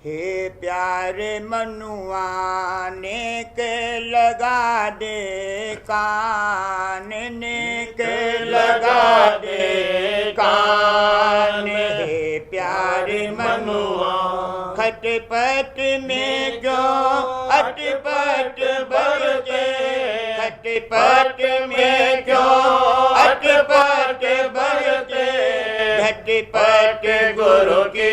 हे प्यारे मनुआ नेक लगा दे कान, नेक लगा दे कान। हे प्यारे मनुआ खटपट में क्यों अटपट बरते, खटपट में क्यों अटपट बरते। झटपट गुरु की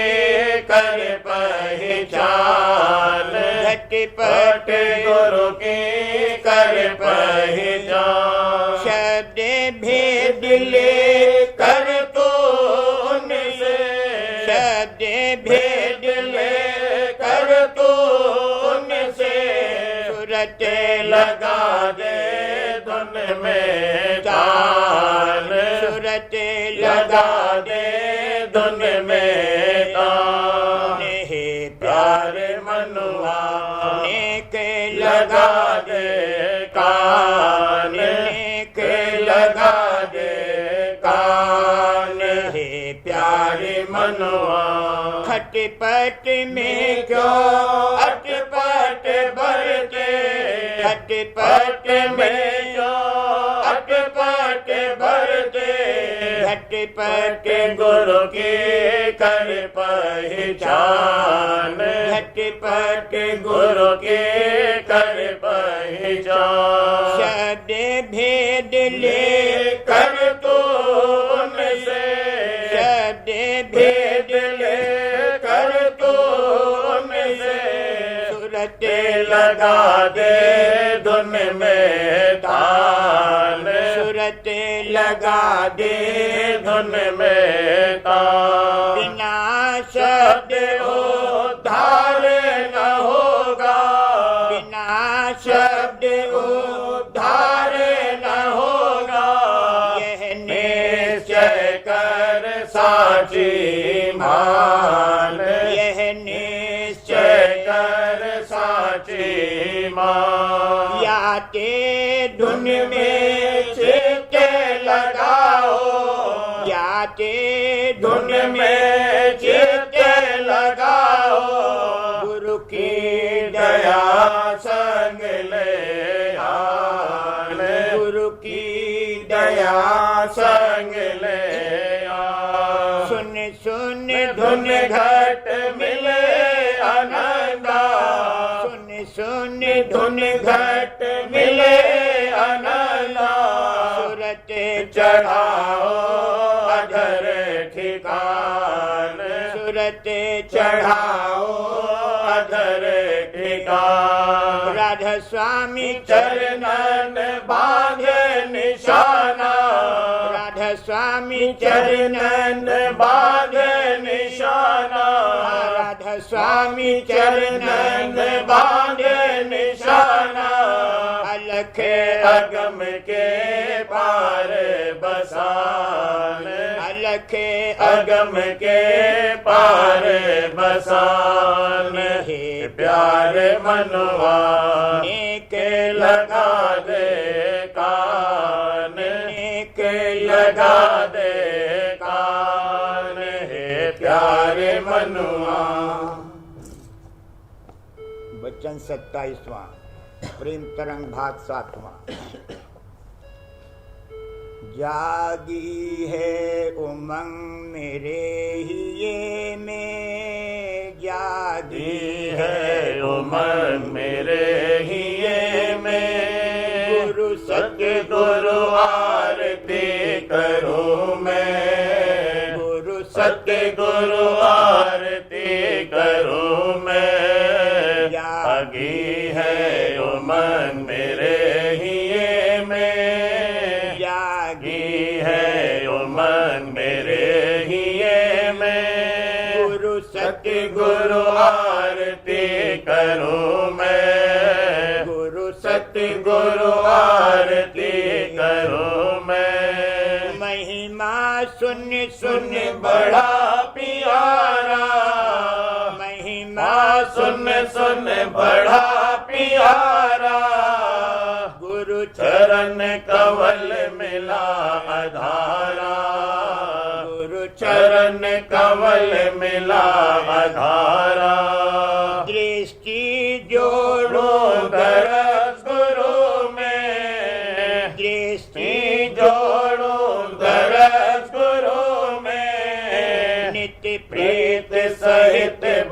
कर पहचान, झटपट गुरु की कर पहचान। शब्द भेद ले कर तो उनसे, शब्द भेद ले कर तो उनसे। सूरत लगा दे धुन में तान, सूरत लगा दे धुन में तान। हे प्यारे मनुआ नेक लगा दे कान, नेक लगा दे कान। हे प्यारे मनुआ खटपट में क्यों अटपट बरते, खटपट में क्यों अटपट बरते। झटपट गुरु की कर पहचान, झटपट गुरु की कर पहचान। शब्द भेद ले कर तो उनसे, शब्द भेद ले कर तो उनसे। सूरत लगा दे धुन में तान, सूरत लगा दे धुन में तान। बिना शब्द उद्धार न होगा, बिना शब्द उद्धार न होगा। यह निश्चय कर साची मान, यह निश्चय कर साची मान। या ते धुन में चित्त लगाओ, या ते धुन में चित्त लगाओ। गुरु की दया संग ले आन, गुरु की दया संग ले आन। सुन सुन धुन घट मिले आनंदा, सुन सुन धुन घट मिले आनंदा। सूरत चढ़ाओ अधर ठिकान, सूरत चढ़ाओ अधर ठिकान। राधा स्वामी चरणन बांधे निशाना, राधा स्वामी चरणन बांधे निशाना। राधा स्वामी चरणन बांधे निशाना। अलख अगम के पार बसान, अलख अगम के पार बसान। हे प्यारे मनुआ नेक लगा दे कान, नेक लगा दे कान। हे प्यारे मनुआ। वचन 27वां प्रेम तरंग भाग 7वां। जागी है उमंग मेरे हिये में, जागी है उमंग मेरे हिये में। गुरु सत्य गुरु आरती करूं मैं, गुरु सत्य गुरु आरती करूं मैं। जागी है उमंग मेरे हिये में, जागी है उमंग मेरे हिये में। गुरु सत्य गुरु आरती करूं मैं, गुरु सत्य गुरु आरती करूं मैं। महिमा सुन सुन बड़ा प्यारा, महिमा सुन सुन बड़ा प्यारा। गुरु चरण कवल मिला आधारा, गुरु चरण कवल मिला आधारा।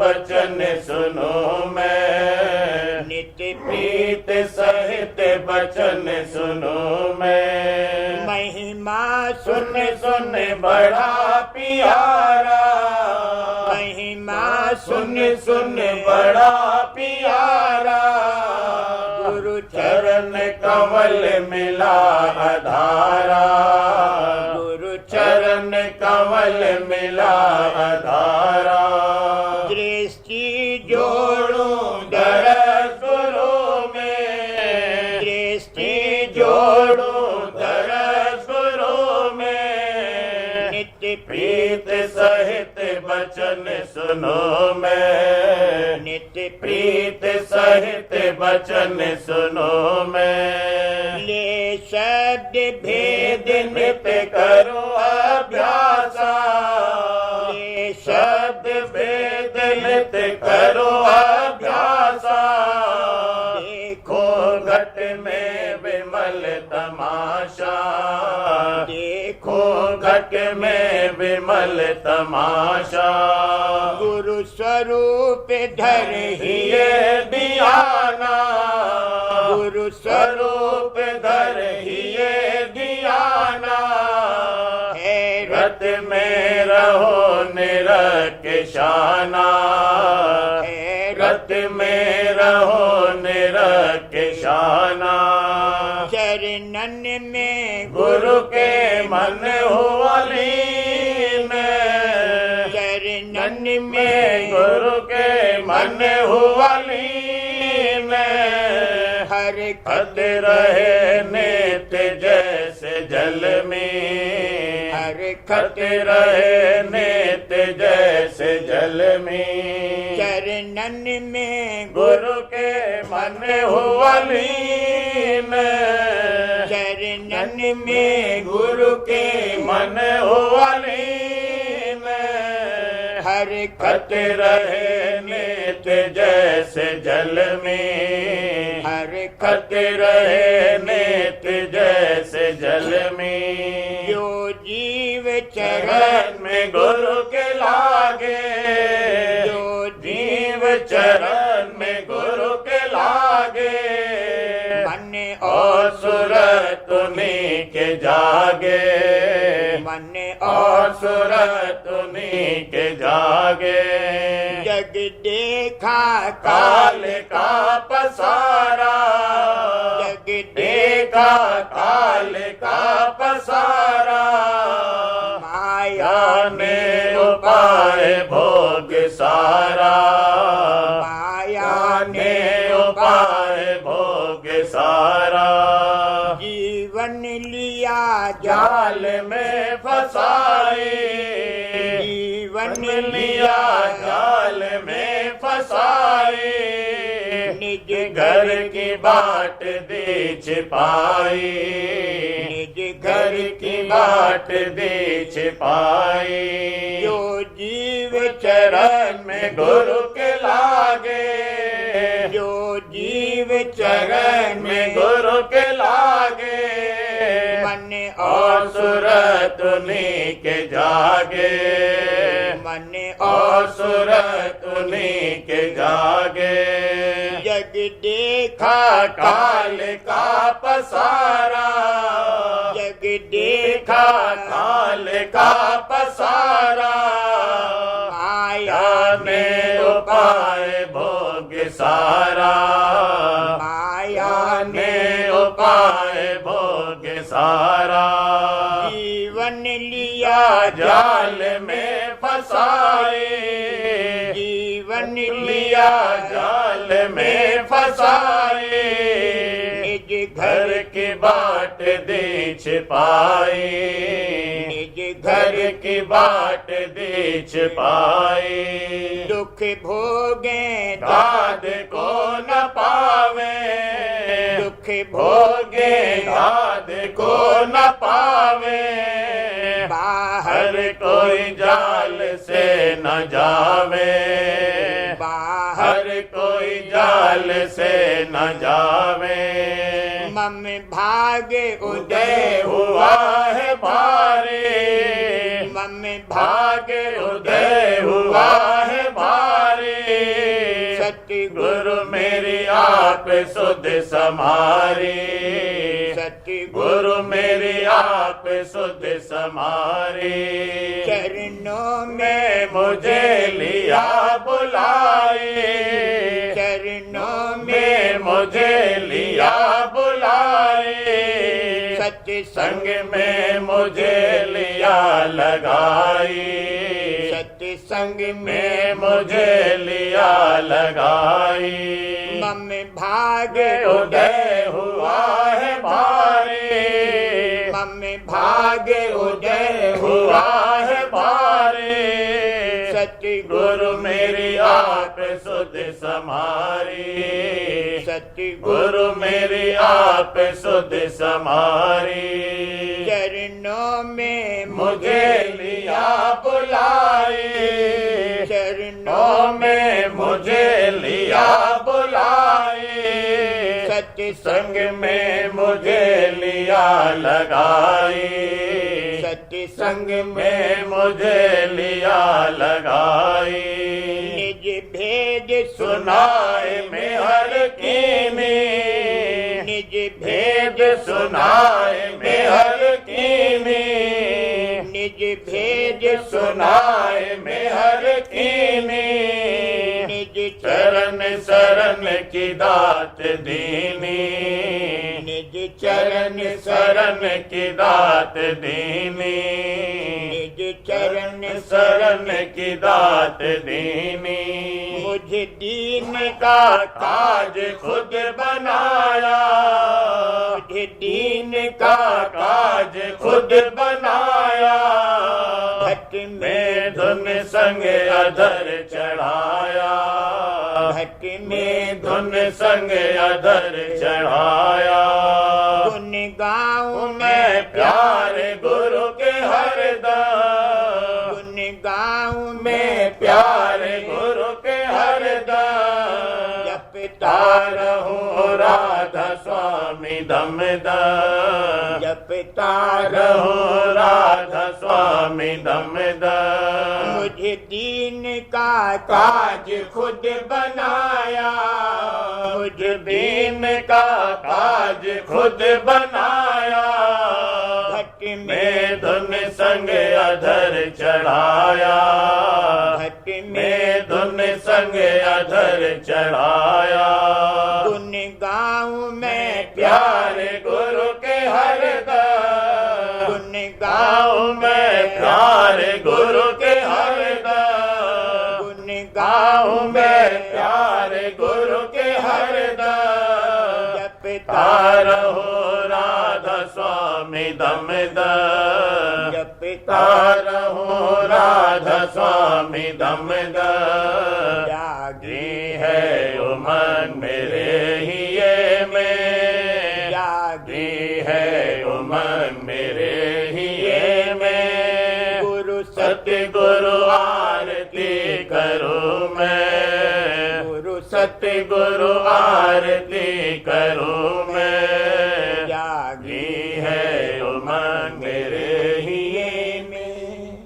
बचन सुनो मैं, नित्य प्रीत सहित बचन सुनो मैं। महिमा सुन सुन बड़ा प्यारा, महिमा सुन सुन बड़ा प्यारा। गुरु चरण कमल मिला आधारा, गुरु चरण कमल मिला आधारा। दृष्टि जोड़ूं दरस गुरु में, दृष्टि जोड़ूं दरस गुरु में। नित्य प्रीत सहित बचन सुनो मैं, नित्य प्रीत सहित बचन सुनो मैं। ले शब्द भेद नित करो अभ्यासा, ले शब्द भेद नित करो अभ्यासा। देखो घट में विमल तमाशा, देखो घट में विमल तमाशा। गुरु स्वरूप धर ये दियाना, गुरु स्वरूप धर ये दियाना। हैरत रत में रहो निरक्षाना, रत में रहो निरक्षाना। चरणन में गुरु के मन हुआ लीन, चरणन में में गुरु के मन हुआ लीन। हर खत रहे नित्य जैसे जल में, हर खत रहे नित्य जैसे जल में। चरणन में गुरु के मन हुआ लीन, चरणन में में गुरु के मन हुआ लीन। हर खत रहे नित्य जैसे जल में, हर खत रहे नित्य जैसे जल में। जो जीव चरण चरण में गुरु के लागे, जो जीव चरण में गुरु के लागे। मन और सूरत उन्हीं के जागे, मन और सूरत उन्हीं के जागे। जग देखा काल का पसारा, जग देखा काल का पसारा। माया ने उपाय भोग सारा, माया ने उपाय भोग सारा। जीवन लिया जाल में फसाए, जीवन लिया जाल में फसाए। निज घर की बाट दी छिपाई, निज घर की बाट दी छिपाई। जो जीव चरण में गुरु के लागे, जो जीव चरण में गुरु के लागे। मन और सूरत उन्हीं के जागे, मन और सूरत उन्हीं के जागे। जग देखा देखा काल का पसारा, जग देखा काल का पसारा। माया ने उपाय भोग सारा, माया ने उपाय भोग सारा। जीवन लिया जाल में फसाए, जीवन लिया जाल में फसाए। निज घर की बाट दी छिपाई, निज घर की बाट दी छिपाई। दुख भोगे दाद को न पावे, दुख भोगे दाद को न पावे। बाहर हर कोई जाल से न जावे, बाहर हर कोई जाल से न जावे। मम भाग उदय उदय हुआ है भारे, मम भाग भाग्य उदय हुआ है भारे। सत्य गुरु मेरी आप सुध समारी, सत्य गुरु मेरी आप सुध समारी। चरणों में में मुझे लिया बुलाए, चरणों में में मुझे लिया बुलाए। सत्य संग में मुझे लिया लगाई, सत्य संग में में मुझे लिया लगाई। मम भाग उदय हुआ है भारी, मम भाग उदय हुआ है भारी। सत्य गुरु मेरी आप सुध समारी, सत्य गुरु मेरी आप सुध समारी। चरणों में मुझे लिया बुलाए, चरणों में मुझे लिया बुलाए। सत्य संग में मुझे लिया लगाई, सत्य संग में मुझे लिया लगाई। निज भेद सुनाए में हर कीनी, निज भेद सुनाए में हर कीनी। निज भेद सुनाए में हर कीनी। निज चरण शरण की दात दीनी, निज चरण शरण की दात दीनी। निज चरण शरण की दात दीनी। मुझे दीन का काज खुद बनाया, मुझे दीन का काज खुद बनाया। भट में मैं धुन संग अधर चढ़ाया, भट में मैं धुन संग अधर चढ़ाया। गुण गाऊं मैं प्यारे गुरु के हरदम, गुण गाऊं मैं प्यारे गुरु के हरदम। जपता रहूं राधा स्वामी दमदम, जपता रहूं राधा स्वामी दमदम। मुझे दीन का काज खुद बनाया, मुझ दीन का काज खुद बनाया। भट में मैं धुन संग अधर चढ़ाया, भट में मैं धुन संग अधर चढ़ाया। गुण गाऊं मैं प्यारे गुरु के हरदम, गुण गाऊं मैं प्यारे गुरु के हरदम। गुण गाऊं मैं प्यारे गुरु के हरदम। जपता रहूं राधा स्वामी दमदम, जपता रहूं राधा स्वामी दमदम। जागी है उमंग मेरे हिये में, जागी है उमंग मेरे हिये में। गुरु सत्य गुरु आरती करूं मैं, गुरु सत्य गुरु आरती करूं मैं। जागी है उमंग मेरे हिये में।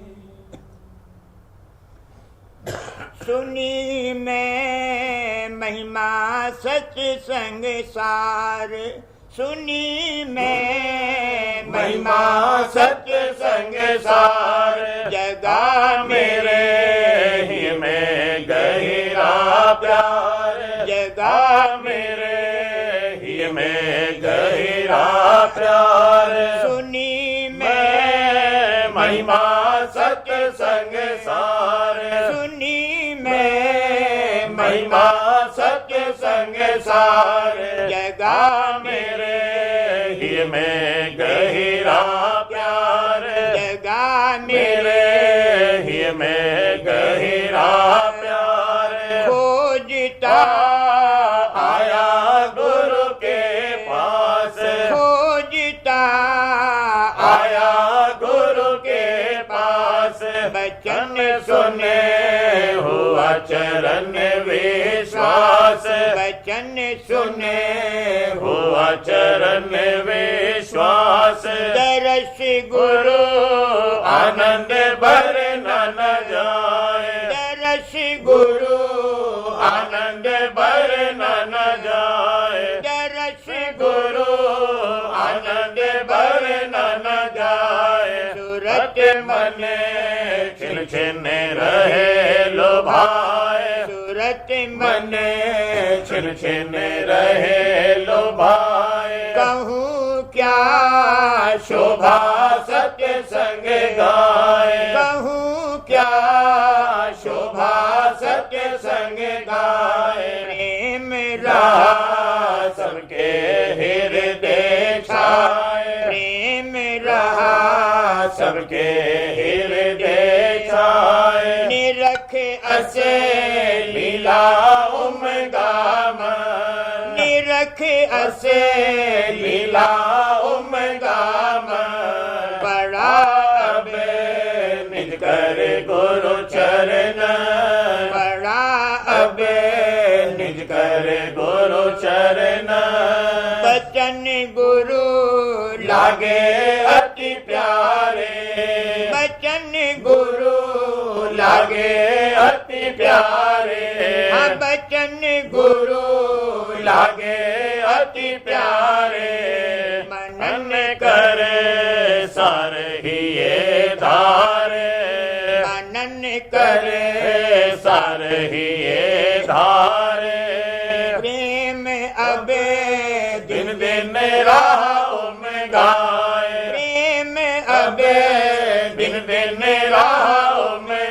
सुनी मैं महिमा सत्संग सार, सुनी मैं महिमा सत्य संग सार। जगा मेरे ही में गहिरा प्यार, जगा मेरे ही में गहिरा प्यार। सुनी मैं महिमा सत्य संग सार, सुनी मैं महिमा सत्य संग सार। जगा मेरे ही में गहिरा प्यार, जगा मेरे ही में गहिरा प्यार। खोजता आया गुरु के पास, खोजता आया गुरु के पास। बचन सुने हुआ चरण विश्वास, बचन सुने हुआ चरण विश्वास। दरस गुरु आनंद भर न जाए, दरस गुरु आनंद वर्णन जाए। दरस गुरु आनंद वर्णन जाए। सूरत मने छिन छिन रहे लोभाए। सूरत मने छिन छिन रहे लोभाए। कहूँ क्या शोभा सत्य संग गाए। कहूँ क्या शोभा सत्य संग गाए। प्रेम रहा सबके हृदय छाए। प्रेम रहा सबके हृदय छाए। निरख असे लीला उमगाम। निरख असे लीला उमगाम। बड़ा अब निज कर गुरु चरण। बड़ा अब निज कर गुरु चरण। बचन गुरु लागे अति प्यारे। बचन गुरु लागे अति प्यारे। हाँ बचन गुरु लागे अति प्यारे। मनन करे सारे ही ये धारे। मनन करे सारे ही ये धारे। प्रेम अब दिन दिन राह गाए। प्रेम अब दिन दिन राह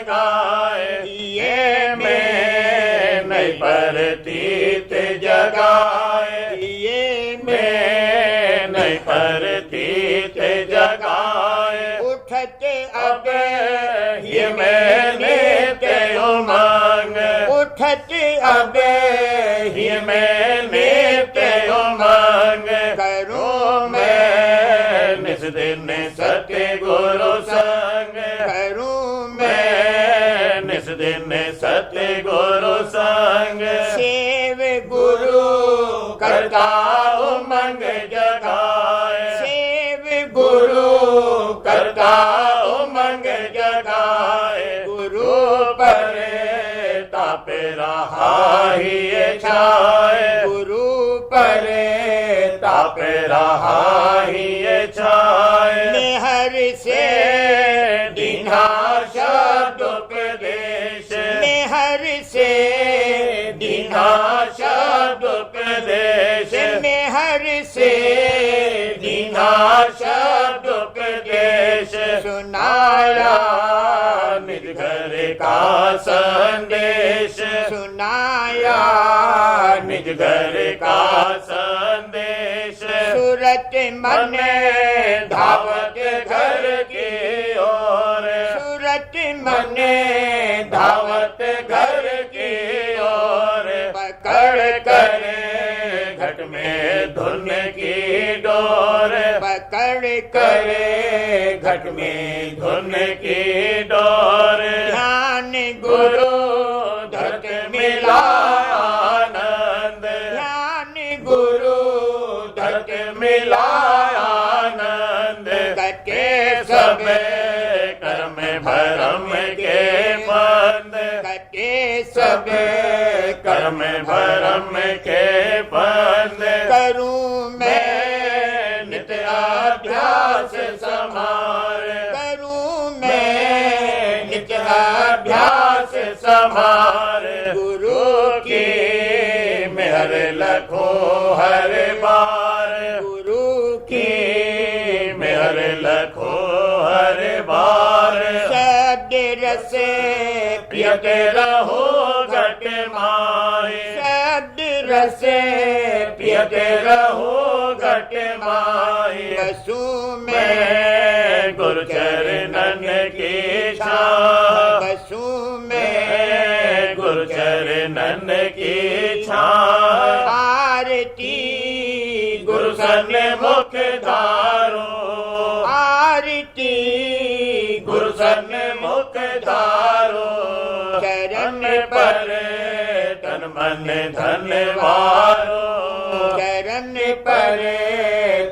गाए। ये मैं नहीं परतीत जगाए। ये मैं नहीं परतीत जगाए। उठत अब ये मैंने ते उमंग। उठत अब ये मैंने ते उमंग। करूँ मैं निस दिन सत्य गुरु संग। करूँ मैं निस दिन सत्य गुरु संग। सेव गुरु करता उमंग जगाए। सेव गुरु करता उमंग जगाए। गुरु परे तापे रहा ही छाए। गुरु परे तापे रहा ही छाए। मेहर से दीना शब्द उपदेश। मेहर से दीना शब्द उपदेश। मेहर से दीना शब्द उपदेश। सुनाया निज घर का संदेश। सुनाया निज घर का संदेश। सूरत मन धावत घर की ओर। सूरत मन धावत घर की ओर। पकड़ करे घट में धुन की डोर। पकड़ करे घट में धुन की डोर। ध्यान गुरु धरत मिला आनंद। ध्यान गुरु धरत मिला आनंद। के सब कर्म भरम के बंद। के सब कर्म भरम के बंद। करूँ मैं नित्य अभ्यास समार। करूँ मैं नित्य अभ्यास समार। गुरु की मेहर लखो हर बार। गुरु की मेहर लखो हर बार। शब्द रस प्रियते रहो घट माए। शब्द रस प्रियते रहो घट माए। बसु में मैं गुरु चरणन की छाँ। बसु में मैं गुरु चरणन की छाँ। आरती गुरु सन मुख धारो। आरती गुरु सन मुख धारो। चरण पर तन मन धन वारो। चरण पर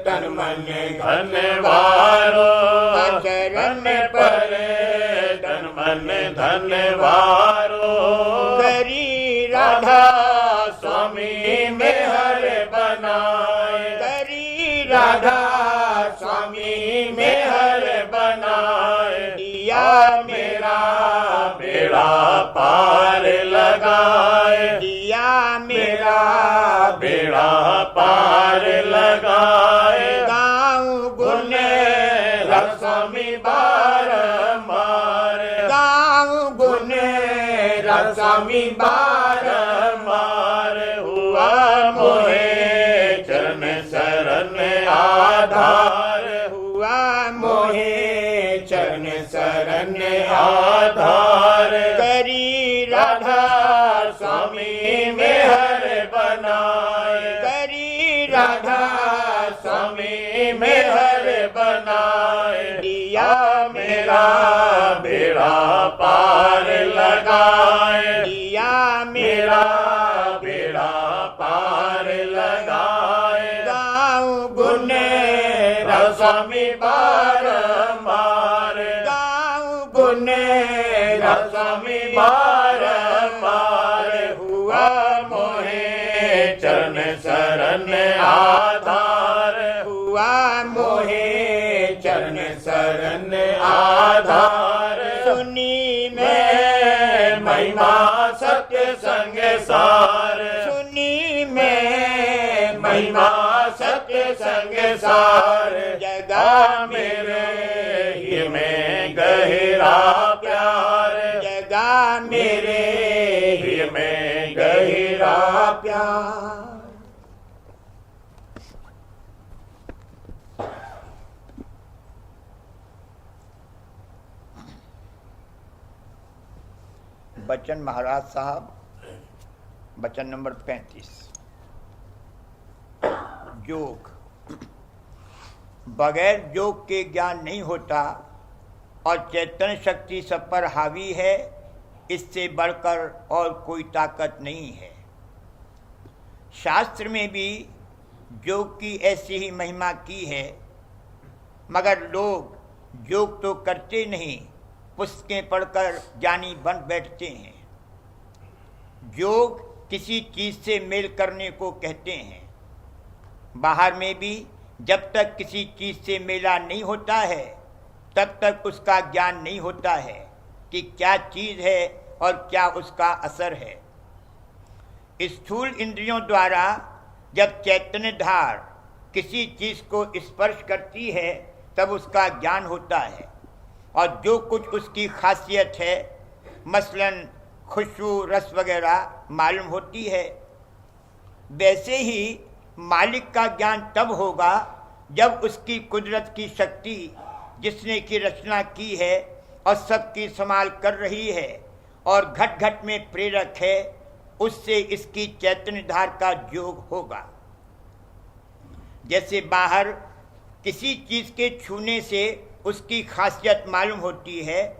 तन मन धन वारो। चरण पर तन मन धन वारो। शरीरा राधा स्वामी में हर बनाए, करी राधा स्वामी में हर बनाए, दिया मेरा बेड़ा पार लगाए, दिया मेरा बेड़ा पार लगाए, गाँव गुने स्वामी बारंबार, गाँव गुने स्वामी बारंबार, हुआ मोहे चरण शरण आधार, हुआ मोहे चरण शरण आधार, करी राधा स्वामी में हर बनाए, करी राधा स्वामी में हर बनाए, दिया मेरा बेड़ा पार लगाए, दिया मेरा बेड़ा पार लगाए, गाँव गुने स्वामी बारंबार, गाँव गुने स्वामी बारंबार, हुआ मोहे चरण शरण आधार, हुआ मोहे चरण शरण आधार, सुनी मैं महिमा सत्य संग सार, सुनी मैं महिमा सत्य संग सार, जगा मेरे ही में गहरा प्यार, जगा मेरे ही में गहरा प्यार। बच्चन महाराज साहब, बचन नंबर 35। योग। बगैर योग के ज्ञान नहीं होता और चैतन्य शक्ति सब पर हावी है, इससे बढ़कर और कोई ताकत नहीं है। शास्त्र में भी योग की ऐसी ही महिमा की है, मगर लोग योग तो करते नहीं, पुस्तकें पढ़कर ज्ञानी बन बैठते हैं। योग किसी चीज से मेल करने को कहते हैं। बाहर में भी जब तक किसी चीज से मेला नहीं होता है, तब तक उसका ज्ञान नहीं होता है कि क्या चीज है और क्या उसका असर है। स्थूल इंद्रियों द्वारा जब चैतन्य धार किसी चीज को स्पर्श करती है, तब उसका ज्ञान होता है और जो कुछ उसकी खासियत है, मसलन खुशबू, रस वगैरह मालूम होती है। वैसे ही मालिक का ज्ञान तब होगा जब उसकी कुदरत की शक्ति, जिसने की रचना की है और सबकी संभाल कर रही है और घट घट में प्रेरक है, उससे इसकी चैतन्य धार का योग होगा। जैसे बाहर किसी चीज के छूने से उसकी खासियत मालूम होती है,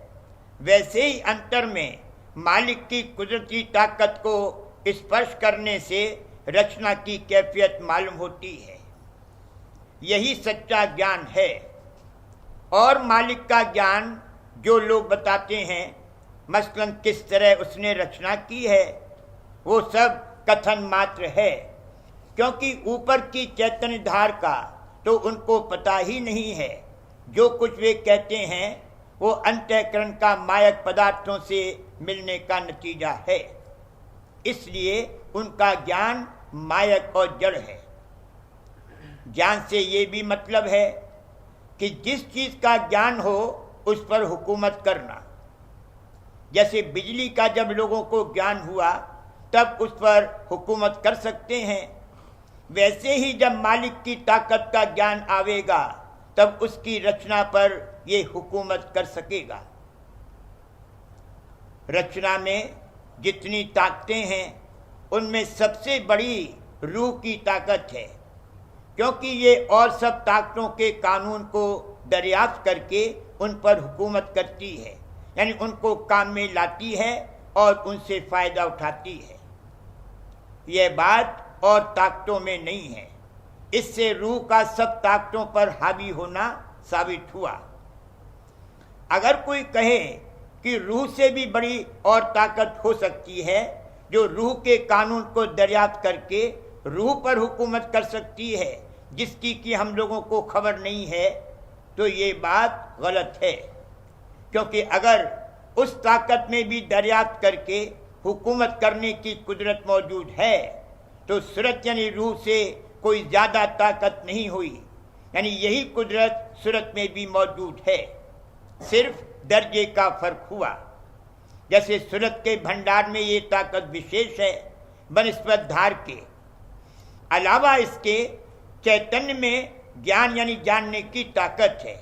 वैसे ही अंतर में मालिक की कुदरती ताकत को स्पर्श करने से रचना की कैफियत मालूम होती है। यही सच्चा ज्ञान है। और मालिक का ज्ञान जो लोग बताते हैं, मसलन किस तरह उसने रचना की है, वो सब कथन मात्र है, क्योंकि ऊपर की चैतन्य धार का तो उनको पता ही नहीं है। जो कुछ वे कहते हैं वो अंतःकरण का मायक पदार्थों से मिलने का नतीजा है। इसलिए उनका ज्ञान मायक और जड़ है। ज्ञान से ये भी मतलब है कि जिस चीज का ज्ञान हो उस पर हुकूमत करना। जैसे बिजली का जब लोगों को ज्ञान हुआ तब उस पर हुकूमत कर सकते हैं, वैसे ही जब मालिक की ताकत का ज्ञान आवेगा तब उसकी रचना पर ये हुकूमत कर सकेगा। रचना में जितनी ताकतें हैं उनमें सबसे बड़ी रूह की ताकत है, क्योंकि ये और सब ताकतों के कानून को दरियाफ्त करके उन पर हुकूमत करती है, यानी उनको काम में लाती है और उनसे फायदा उठाती है। यह बात और ताकतों में नहीं है। इससे रूह का सब ताकतों पर हावी होना साबित हुआ। अगर कोई कहे कि रूह से भी बड़ी और ताकत हो सकती है जो रूह के कानून को दरियाफ्त करके रूह पर हुकूमत कर सकती है, जिसकी कि हम लोगों को खबर नहीं है, तो ये बात गलत है। क्योंकि अगर उस ताकत में भी दरियाफ्त करके हुकूमत करने की कुदरत मौजूद है, तो सूरत यानी रूह से कोई ज़्यादा ताकत नहीं हुई, यानी यही कुदरत सूरत में भी मौजूद है, सिर्फ दर्जे का फर्क हुआ। जैसे सूरत के भंडार में ये ताकत विशेष है बनिस्बत धार के, अलावा इसके चैतन्य में ज्ञान यानी जानने की ताकत है।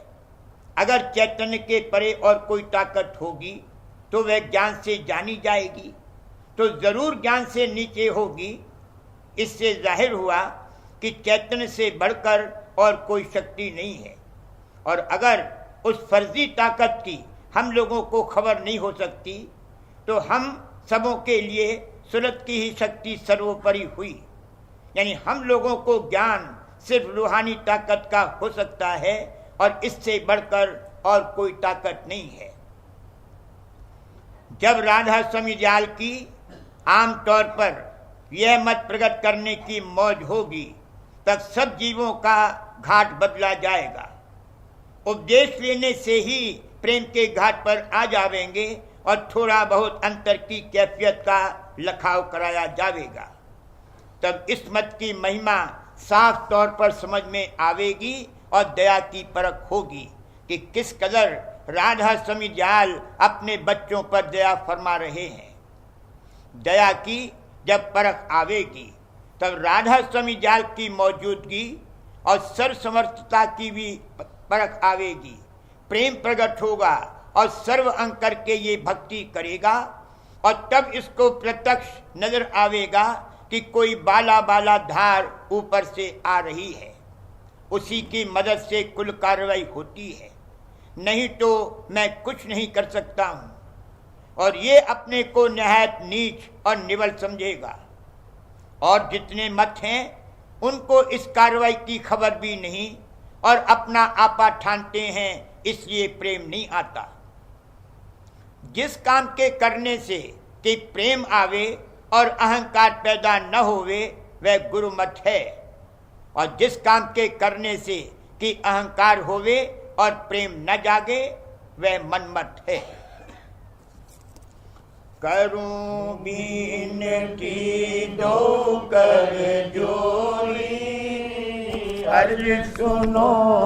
अगर चैतन्य के परे और कोई ताकत होगी तो वह ज्ञान से जानी जाएगी, तो जरूर ज्ञान से नीचे होगी। इससे जाहिर हुआ कि चैतन्य से बढ़कर और कोई शक्ति नहीं है। और अगर उस फर्जी ताकत की हम लोगों को खबर नहीं हो सकती, तो हम सबों के लिए सूरत की ही शक्ति सर्वोपरि हुई। यानी हम लोगों को ज्ञान सिर्फ रूहानी ताकत का हो सकता है और इससे बढ़कर और कोई ताकत नहीं है। जब राधा स्वामी जाल की आम तौर पर यह मत प्रकट करने की मौज होगी, तब सब जीवों का घाट बदला जाएगा। उपदेश लेने से ही प्रेम के घाट पर आ जावेंगे और थोड़ा बहुत अंतर की कैफियत का लखाव कराया जाएगा। तब इस मत की महिमा साफ तौर पर समझ में आवेगी और दया की परख होगी कि किस कदर राधा स्वामी जाल अपने बच्चों पर दया फरमा रहे हैं। दया की जब परख आवेगी, तब राधा स्वामी जाल की मौजूदगी और सर्वसमर्थता की भी परख आवेगी। प्रेम प्रकट होगा और सर्व अंग करके ये भक्ति करेगा, और तब इसको प्रत्यक्ष नजर आवेगा कि कोई बाला बाला धार ऊपर से आ रही है। उसी की मदद से कुल कार्रवाई होती है, नहीं तो मैं कुछ नहीं कर सकता हूँ। और ये अपने को निहायत नीच और निवल समझेगा। और जितने मत हैं उनको इस कार्रवाई की खबर भी नहीं और अपना आपा ठानते हैं, इसलिए प्रेम नहीं आता। जिस काम के करने से कि प्रेम आवे और अहंकार पैदा न होवे, वह गुरु मत है। और जिस काम के करने से कि अहंकार होवे और प्रेम न जागे, वह मनमत है। करूं बीनती दो कर जोड़ी, अर्ज सुनो।